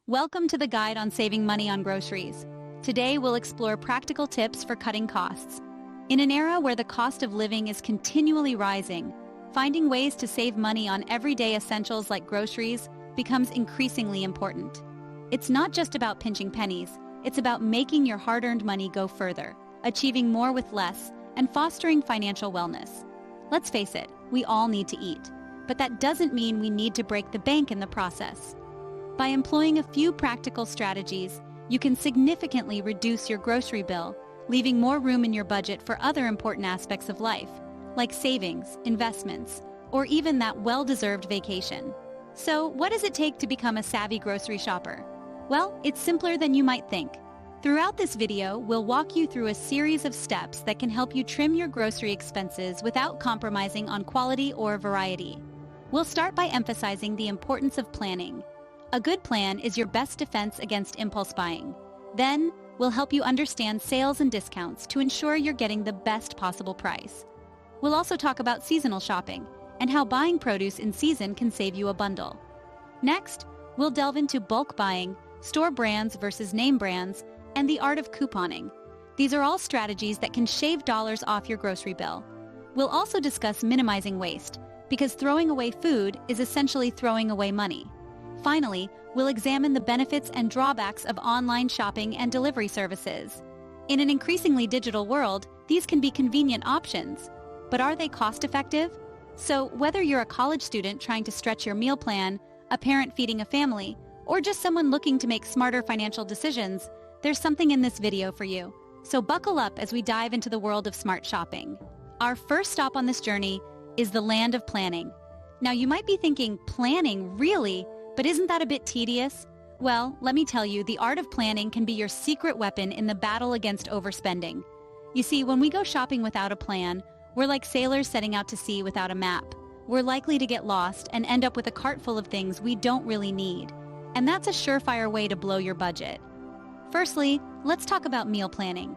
Welcome to the guide on saving money on groceries. Today we'll explore practical tips for cutting costs. In an era where the cost of living is continually rising, finding ways to save money on everyday essentials like groceries becomes increasingly important. It's not just about pinching pennies, it's about making your hard-earned money go further, achieving more with less, and fostering financial wellness. Let's face it, we all need to eat, but that doesn't mean we need to break the bank in the process. By employing a few practical strategies, you can significantly reduce your grocery bill, leaving more room in your budget for other important aspects of life, like savings, investments, or even that well-deserved vacation. So, what does it take to become a savvy grocery shopper? Well, it's simpler than you might think. Throughout this video, we'll walk you through a series of steps that can help you trim your grocery expenses without compromising on quality or variety. We'll start by emphasizing the importance of planning. A good plan is your best defense against impulse buying. Then, we'll help you understand sales and discounts to ensure you're getting the best possible price. We'll also talk about seasonal shopping and how buying produce in season can save you a bundle. Next, we'll delve into bulk buying, store brands versus name brands, and the art of couponing. These are all strategies that can shave dollars off your grocery bill. We'll also discuss minimizing waste, because throwing away food is essentially throwing away money. Finally, we'll examine the benefits and drawbacks of online shopping and delivery services. In an increasingly digital world, these can be convenient options, but are they cost-effective? So, whether you're a college student trying to stretch your meal plan, a parent feeding a family, or just someone looking to make smarter financial decisions, there's something in this video for you. So buckle up as we dive into the world of smart shopping. Our first stop on this journey is the land of planning. Now, you might be thinking, planning, really? But isn't that a bit tedious? Well, let me tell you, the art of planning can be your secret weapon in the battle against overspending. You see, when we go shopping without a plan, we're like sailors setting out to sea without a map. We're likely to get lost and end up with a cart full of things we don't really need. And that's a surefire way to blow your budget. Firstly, let's talk about meal planning.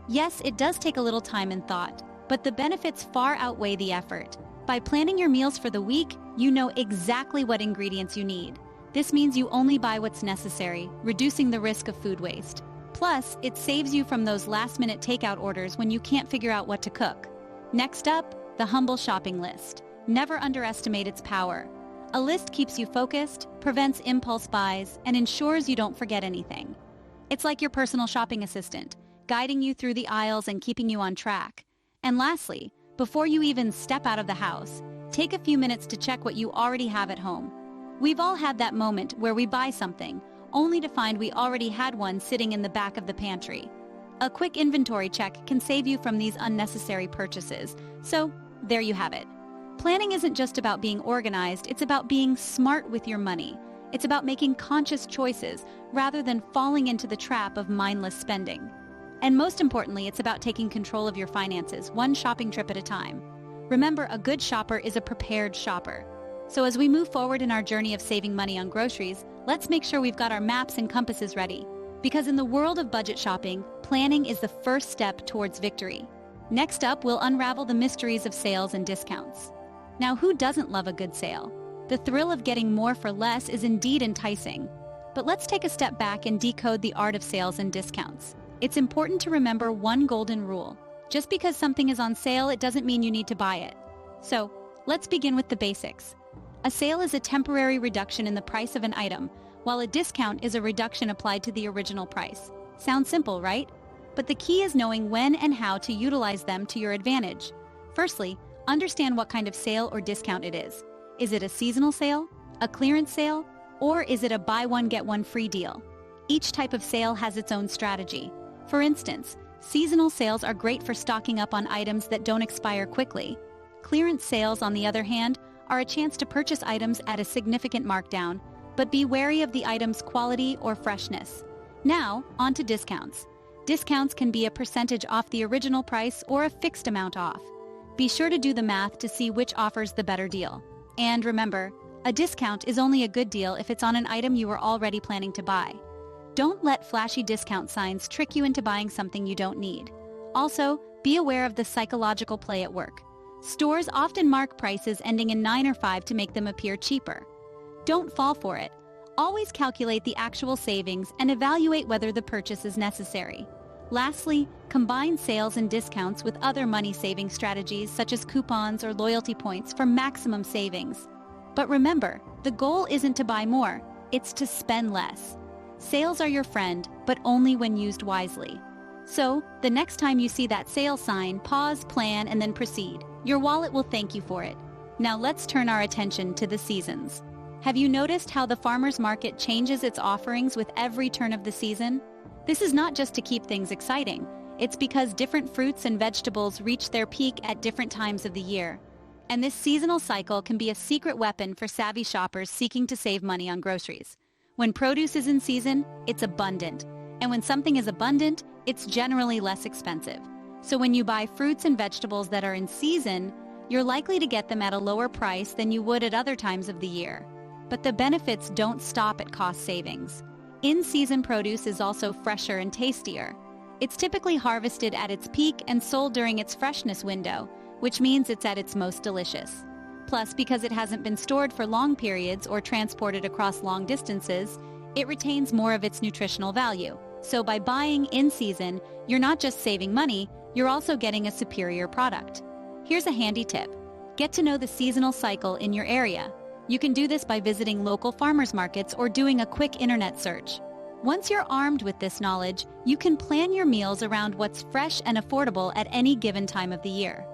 Yes, it does take a little time and thought, but the benefits far outweigh the effort. By planning your meals for the week, you know exactly what ingredients you need. This means you only buy what's necessary, reducing the risk of food waste. Plus, it saves you from those last-minute takeout orders when you can't figure out what to cook. Next up, the humble shopping list. Never underestimate its power. A list keeps you focused, prevents impulse buys, and ensures you don't forget anything. It's like your personal shopping assistant, guiding you through the aisles and keeping you on track. And lastly, before you even step out of the house, take a few minutes to check what you already have at home. We've all had that moment where we buy something, only to find we already had one sitting in the back of the pantry. A quick inventory check can save you from these unnecessary purchases. So, there you have it. Planning isn't just about being organized, it's about being smart with your money. It's about making conscious choices rather than falling into the trap of mindless spending. And most importantly, it's about taking control of your finances, one shopping trip at a time. Remember, a good shopper is a prepared shopper. So as we move forward in our journey of saving money on groceries, let's make sure we've got our maps and compasses ready. Because in the world of budget shopping, planning is the first step towards victory. Next up, we'll unravel the mysteries of sales and discounts. Now, who doesn't love a good sale? The thrill of getting more for less is indeed enticing. But let's take a step back and decode the art of sales and discounts. It's important to remember one golden rule. Just because something is on sale, it doesn't mean you need to buy it. So, let's begin with the basics. A sale is a temporary reduction in the price of an item, while a discount is a reduction applied to the original price. Sounds simple, right? But the key is knowing when and how to utilize them to your advantage. Firstly, understand what kind of sale or discount it is. Is it a seasonal sale, a clearance sale, or is it a buy one get one free deal? Each type of sale has its own strategy. For instance, seasonal sales are great for stocking up on items that don't expire quickly. Clearance sales, on the other hand, are a chance to purchase items at a significant markdown, but be wary of the item's quality or freshness. Now, on to discounts. Discounts can be a percentage off the original price or a fixed amount off. Be sure to do the math to see which offers the better deal. And remember, a discount is only a good deal if it's on an item you were already planning to buy. Don't let flashy discount signs trick you into buying something you don't need. Also, be aware of the psychological play at work. Stores often mark prices ending in 9 or 5 to make them appear cheaper. Don't fall for it. Always calculate the actual savings and evaluate whether the purchase is necessary. Lastly, combine sales and discounts with other money-saving strategies such as coupons or loyalty points for maximum savings. But remember, the goal isn't to buy more, it's to spend less. Sales are your friend, but only when used wisely. So, the next time you see that sale sign, pause, plan, and then proceed. Your wallet will thank you for it. Now let's turn our attention to the seasons. Have you noticed how the farmers market changes its offerings with every turn of the season? This is not just to keep things exciting. It's because different fruits and vegetables reach their peak at different times of the year. And this seasonal cycle can be a secret weapon for savvy shoppers seeking to save money on groceries. When produce is in season, it's abundant. And when something is abundant, it's generally less expensive. So when you buy fruits and vegetables that are in season, you're likely to get them at a lower price than you would at other times of the year. But the benefits don't stop at cost savings. In-season produce is also fresher and tastier. It's typically harvested at its peak and sold during its freshness window, which means it's at its most delicious. Plus, because it hasn't been stored for long periods or transported across long distances, it retains more of its nutritional value. So by buying in season, you're not just saving money, you're also getting a superior product. Here's a handy tip. Get to know the seasonal cycle in your area. You can do this by visiting local farmers markets or doing a quick internet search. Once you're armed with this knowledge, you can plan your meals around what's fresh and affordable at any given time of the year.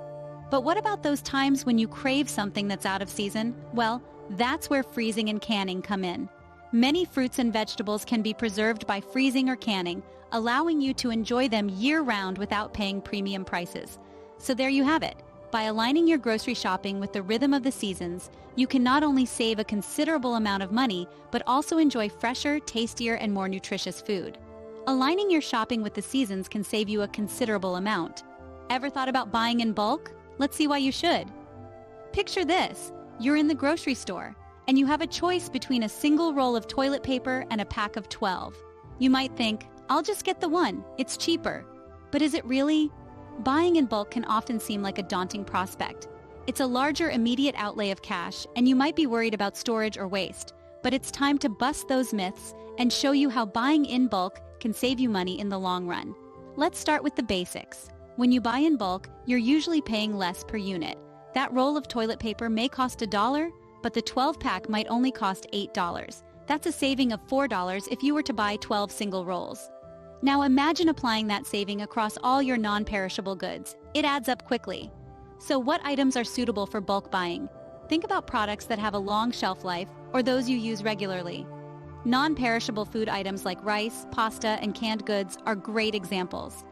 But what about those times when you crave something that's out of season? Well, that's where freezing and canning come in. Many fruits and vegetables can be preserved by freezing or canning, allowing you to enjoy them year-round without paying premium prices. So there you have it. By aligning your grocery shopping with the rhythm of the seasons, you can not only save a considerable amount of money, but also enjoy fresher, tastier, and more nutritious food. Aligning your shopping with the seasons can save you a considerable amount. Ever thought about buying in bulk? Let's see why you should. Picture this. You're in the grocery store, and you have a choice between a single roll of toilet paper and a pack of 12. You might think, I'll just get the one, it's cheaper. But is it really? Buying in bulk can often seem like a daunting prospect. It's a larger immediate outlay of cash, and you might be worried about storage or waste. But it's time to bust those myths and show you how buying in bulk can save you money in the long run. Let's start with the basics. When you buy in bulk, you're usually paying less per unit. That roll of toilet paper may cost $1, but the 12-pack might only cost $8. That's a saving of $4 if you were to buy 12 single rolls. Now imagine applying that saving across all your non-perishable goods. It adds up quickly. So what items are suitable for bulk buying? Think about products that have a long shelf life or those you use regularly. Non-perishable food items like rice, pasta, and canned goods are great examples.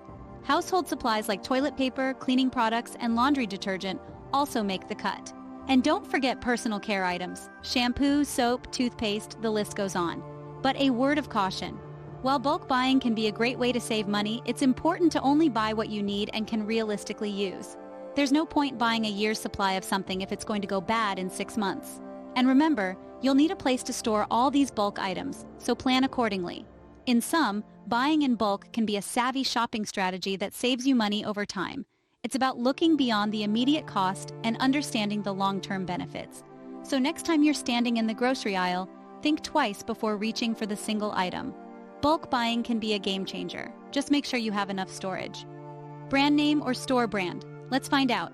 Household supplies like toilet paper, cleaning products, and laundry detergent also make the cut. And don't forget personal care items. Shampoo, soap, toothpaste, the list goes on. But a word of caution. While bulk buying can be a great way to save money, it's important to only buy what you need and can realistically use. There's no point buying a year's supply of something if it's going to go bad in 6 months. And remember, you'll need a place to store all these bulk items, so plan accordingly. In sum, buying in bulk can be a savvy shopping strategy that saves you money over time. It's about looking beyond the immediate cost and understanding the long-term benefits. So next time you're standing in the grocery aisle, think twice before reaching for the single item. Bulk buying can be a game changer. Just make sure you have enough storage. Brand name or store brand? Let's find out.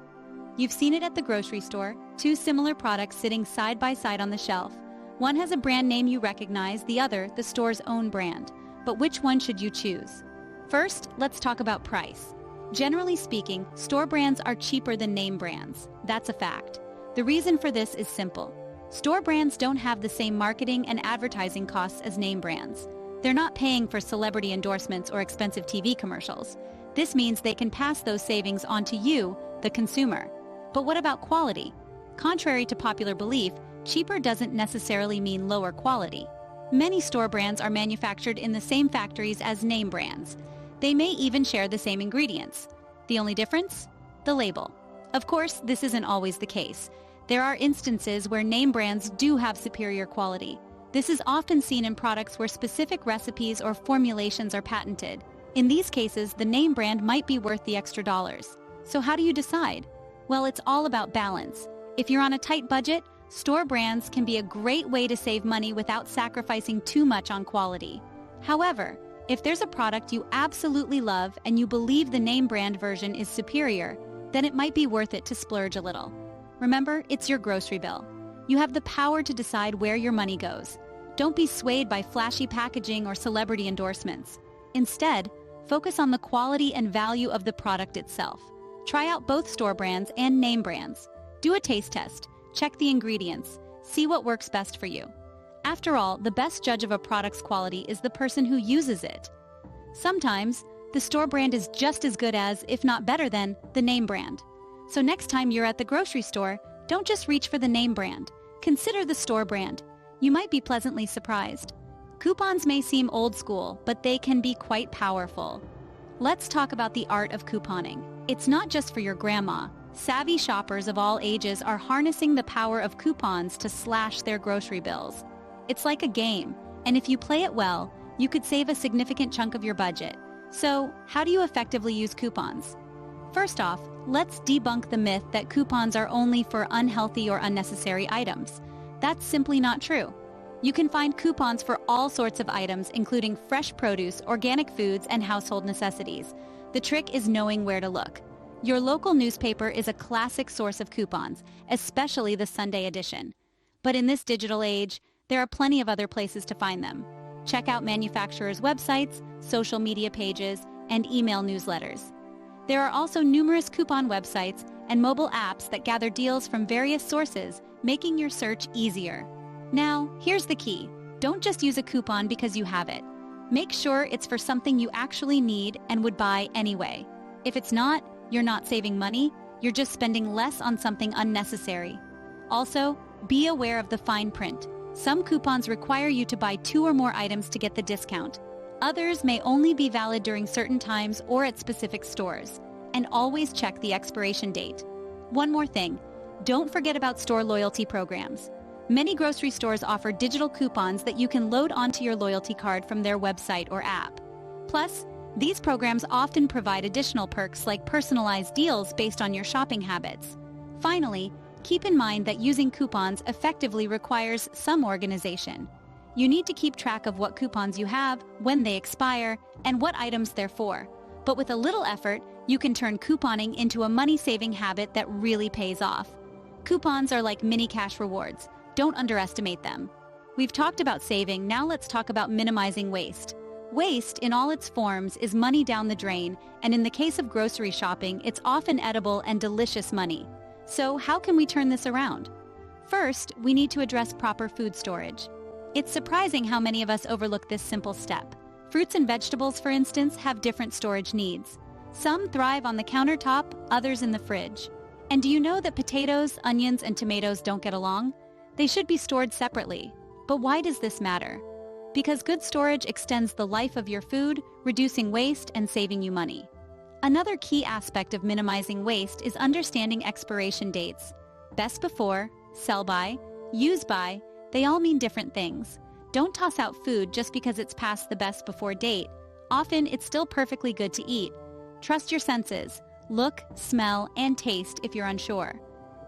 You've seen it at the grocery store, 2 similar products sitting side by side on the shelf. One has a brand name you recognize, the other the store's own brand. But which one should you choose? First, let's talk about price. Generally speaking, store brands are cheaper than name brands. That's a fact. The reason for this is simple. Store brands don't have the same marketing and advertising costs as name brands. They're not paying for celebrity endorsements or expensive TV commercials. This means they can pass those savings on to you, the consumer. But what about quality? Contrary to popular belief, cheaper doesn't necessarily mean lower quality. Many store brands are manufactured in the same factories as name brands. They may even share the same ingredients. The only difference? The label. Of course, this isn't always the case. There are instances where name brands do have superior quality. This is often seen in products where specific recipes or formulations are patented. In these cases, the name brand might be worth the extra dollars. So how do you decide? Well, it's all about balance. If you're on a tight budget, Store brands can be a great way to save money without sacrificing too much on quality. However, if there's a product you absolutely love and you believe the name brand version is superior, then it might be worth it to splurge a little. Remember, it's your grocery bill. You have the power to decide where your money goes. Don't be swayed by flashy packaging or celebrity endorsements. Instead, focus on the quality and value of the product itself. Try out both store brands and name brands. Do a taste test, check the ingredients, see what works best for you. After all, the best judge of a product's quality is the person who uses it. Sometimes, the store brand is just as good as, if not better than, the name brand. So next time you're at the grocery store, don't just reach for the name brand. Consider the store brand. You might be pleasantly surprised. Coupons may seem old school, but they can be quite powerful. Let's talk about the art of couponing. It's not just for your grandma. Savvy shoppers of all ages are harnessing the power of coupons to slash their grocery bills. It's like a game, and if you play it well, you could save a significant chunk of your budget. So, how do you effectively use coupons? First off, let's debunk the myth that coupons are only for unhealthy or unnecessary items. That's simply not true. You can find coupons for all sorts of items, including fresh produce, organic foods, and household necessities. The trick is knowing where to look. Your local newspaper is a classic source of coupons, especially the Sunday edition. But in this digital age, there are plenty of other places to find them. Check out manufacturers' websites, social media pages, and email newsletters. There are also numerous coupon websites and mobile apps that gather deals from various sources, making your search easier. Now, here's the key. Don't just use a coupon because you have it. Make sure it's for something you actually need and would buy anyway. If it's not, you're not saving money, you're just spending less on something unnecessary. Also, be aware of the fine print. Some coupons require you to buy 2 or more items to get the discount. Others may only be valid during certain times or at specific stores. And always check the expiration date. One more thing, don't forget about store loyalty programs. Many grocery stores offer digital coupons that you can load onto your loyalty card from their website or app. Plus, these programs often provide additional perks like personalized deals based on your shopping habits. Finally, keep in mind that using coupons effectively requires some organization. You need to keep track of what coupons you have, when they expire, and what items they're for. But with a little effort, you can turn couponing into a money-saving habit that really pays off. Coupons are like mini cash rewards. Don't underestimate them. We've talked about saving, now let's talk about minimizing waste. Waste, in all its forms, is money down the drain, and in the case of grocery shopping, it's often edible and delicious money. So how can we turn this around? First, we need to address proper food storage. It's surprising how many of us overlook this simple step. Fruits and vegetables, for instance, have different storage needs. Some thrive on the countertop, others in the fridge. And do you know that potatoes, onions, and tomatoes don't get along? They should be stored separately. But why does this matter? Because good storage extends the life of your food, reducing waste and saving you money. Another key aspect of minimizing waste is understanding expiration dates. Best before, sell by, use by, they all mean different things. Don't toss out food just because it's past the best before date. Often, it's still perfectly good to eat. Trust your senses. Look, smell, and taste if you're unsure.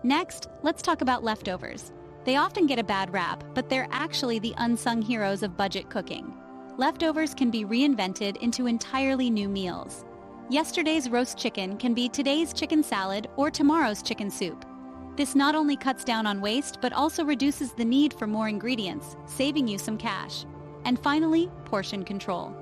Next, let's talk about leftovers. They often get a bad rap, but they're actually the unsung heroes of budget cooking. Leftovers can be reinvented into entirely new meals. Yesterday's roast chicken can be today's chicken salad or tomorrow's chicken soup. This not only cuts down on waste, but also reduces the need for more ingredients, saving you some cash. And finally, portion control.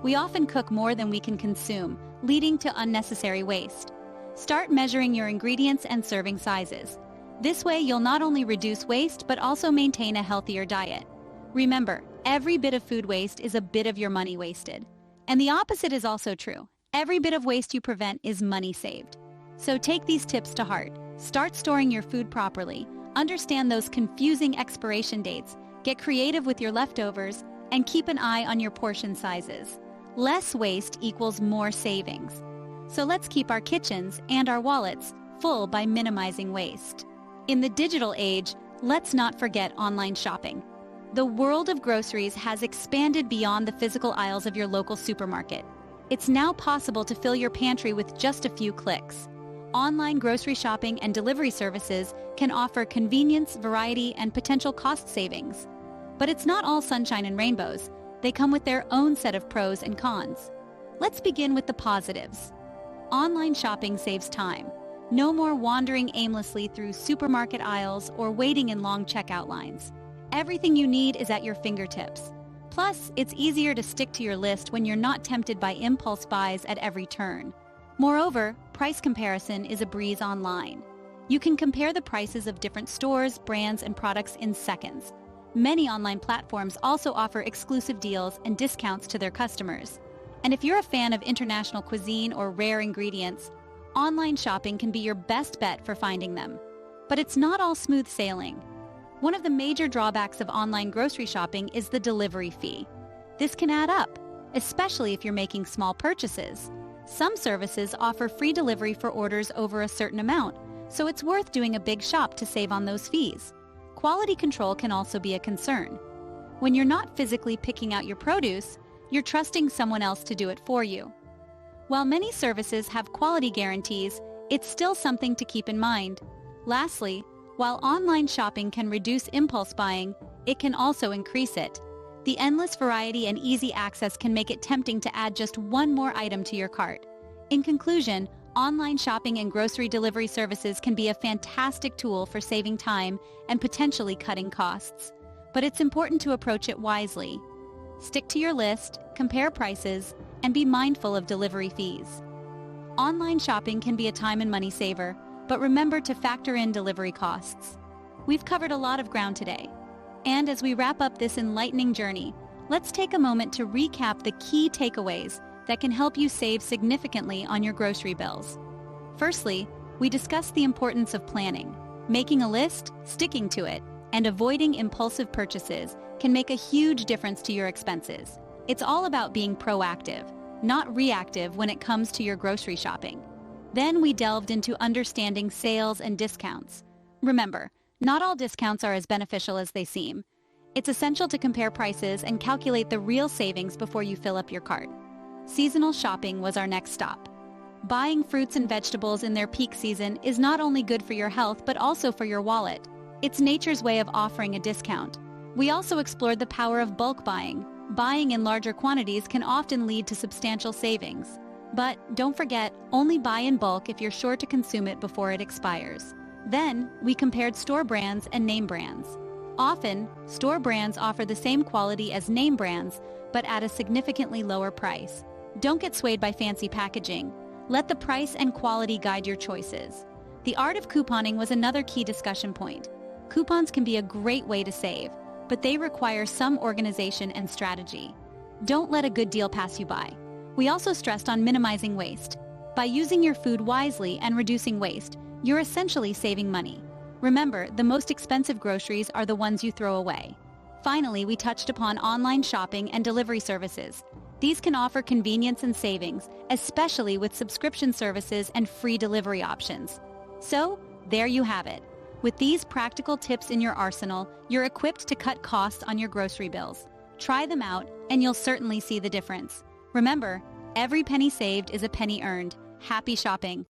We often cook more than we can consume, leading to unnecessary waste. Start measuring your ingredients and serving sizes. This way, you'll not only reduce waste, but also maintain a healthier diet. Remember, every bit of food waste is a bit of your money wasted. And the opposite is also true. Every bit of waste you prevent is money saved. So take these tips to heart. Start storing your food properly, understand those confusing expiration dates, get creative with your leftovers, and keep an eye on your portion sizes. Less waste equals more savings. So let's keep our kitchens and our wallets full by minimizing waste. In the digital age, let's not forget online shopping. The world of groceries has expanded beyond the physical aisles of your local supermarket. It's now possible to fill your pantry with just a few clicks. Online grocery shopping and delivery services can offer convenience, variety, and potential cost savings. But it's not all sunshine and rainbows. They come with their own set of pros and cons. Let's begin with the positives. Online shopping saves time. No more wandering aimlessly through supermarket aisles or waiting in long checkout lines. Everything you need is at your fingertips. Plus, it's easier to stick to your list when you're not tempted by impulse buys at every turn. Moreover, price comparison is a breeze online. You can compare the prices of different stores, brands, and products in seconds. Many online platforms also offer exclusive deals and discounts to their customers. And if you're a fan of international cuisine or rare ingredients, online shopping can be your best bet for finding them. But it's not all smooth sailing. One of the major drawbacks of online grocery shopping is the delivery fee. This can add up, especially if you're making small purchases. Some services offer free delivery for orders over a certain amount, so it's worth doing a big shop to save on those fees. Quality control can also be a concern. When you're not physically picking out your produce, you're trusting someone else to do it for you. While many services have quality guarantees, it's still something to keep in mind. Lastly, while online shopping can reduce impulse buying, it can also increase it. The endless variety and easy access can make it tempting to add just one more item to your cart. In conclusion, online shopping and grocery delivery services can be a fantastic tool for saving time and potentially cutting costs. But it's important to approach it wisely. Stick to your list, compare prices, and be mindful of delivery fees. Online shopping can be a time and money saver, but remember to factor in delivery costs. We've covered a lot of ground today. And as we wrap up this enlightening journey, let's take a moment to recap the key takeaways that can help you save significantly on your grocery bills. Firstly, we discussed the importance of planning. Making a list, sticking to it, and avoiding impulsive purchases can make a huge difference to your expenses. It's all about being proactive, not reactive when it comes to your grocery shopping. Then we delved into understanding sales and discounts. Remember, not all discounts are as beneficial as they seem. It's essential to compare prices and calculate the real savings before you fill up your cart. Seasonal shopping was our next stop. Buying fruits and vegetables in their peak season is not only good for your health but also for your wallet. It's nature's way of offering a discount. We also explored the power of bulk buying. Buying in larger quantities can often lead to substantial savings. But don't forget, only buy in bulk if you're sure to consume it before it expires. Then, we compared store brands and name brands. Often, store brands offer the same quality as name brands, but at a significantly lower price. Don't get swayed by fancy packaging. Let the price and quality guide your choices. The art of couponing was another key discussion point. Coupons can be a great way to save, but they require some organization and strategy. Don't let a good deal pass you by. We also stressed on minimizing waste. By using your food wisely and reducing waste, you're essentially saving money. Remember, the most expensive groceries are the ones you throw away. Finally, we touched upon online shopping and delivery services. These can offer convenience and savings, especially with subscription services and free delivery options. So, there you have it. With these practical tips in your arsenal, you're equipped to cut costs on your grocery bills. Try them out, and you'll certainly see the difference. Remember, every penny saved is a penny earned. Happy shopping!